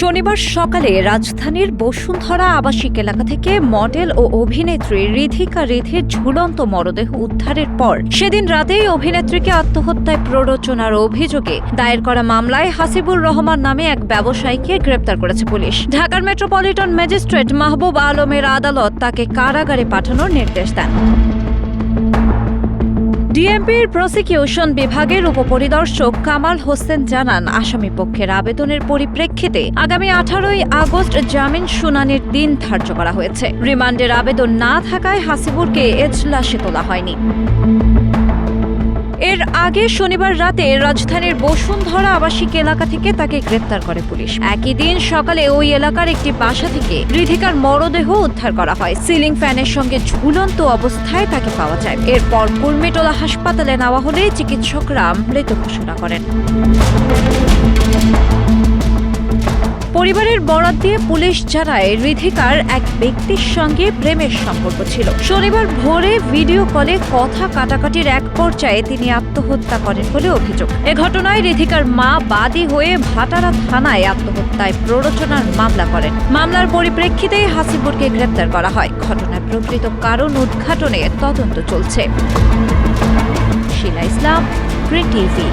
শনিবার সকালে রাজধানীর বসুন্ধরা আবাসিক এলাকা থেকে মডেল ও অভিনেত্রী রিধিকা রিধির ঝুলন্ত মরদেহ উদ্ধারের পর সেদিন রাতেই অভিনেত্রীকে আত্মহত্যায় প্ররোচনার অভিযোগে দায়ের করা মামলায় হাসিবুর রহমান নামে এক ব্যবসায়ীকে গ্রেপ্তার করেছে পুলিশ। ঢাকার মেট্রোপলিটন ম্যাজিস্ট্রেট মাহবুব আলমের আদালত তাকে কারাগারে পাঠানোর নির্দেশ দেন। ডিএমপির প্রসিকিউশন বিভাগের উপপরিদর্শক কামাল হোসেন জানান, আসামি পক্ষের আবেদনের পরিপ্রেক্ষিতে আগামী 18 আগস্ট জামিন শুনানির দিন ধার্য করা হয়েছে। রিমান্ডের আবেদন না থাকায় হাসিবুরকে এজলাসে তোলা হয়নি। এর আগে শনিবার রাতে রাজধানীর বসুন্ধরা আবাসিক এলাকা থেকে তাকে গ্রেপ্তার করে পুলিশ। একই দিন সকালে ওই এলাকার একটি বাসা থেকে রিধিকার মরদেহ উদ্ধার করা হয়। সিলিং ফ্যানের সঙ্গে ঝুলন্ত অবস্থায় তাকে পাওয়া যায়। এরপর কুর্মিটোলা হাসপাতালে নেওয়া হলে চিকিৎসকরা মৃত ঘোষণা করেন। পরিবারের বরাত দিয়ে পুলিশ জানায়, রিধিকার এক ব্যক্তির সঙ্গে প্রেমের সম্পর্ক ছিল। শনিবার ভোরে ভিডিও কলে কথা কাটাকাটির এক পর্যায়ে তিনি আত্মহত্যা করেন বলে অভিযোগ। এ ঘটনায় রিধিকার মা বাদী হয়ে ভাটারা থানায় আত্মহত্যায় প্ররোচনার মামলা করেন। মামলার পরিপ্রেক্ষিতে হাসিবুরকে গ্রেপ্তার করা হয়। ঘটনার প্রকৃত কারণ উদ্ঘাটনে তদন্ত চলছে। শিলা ইসলাম, গ্রিন টিভি।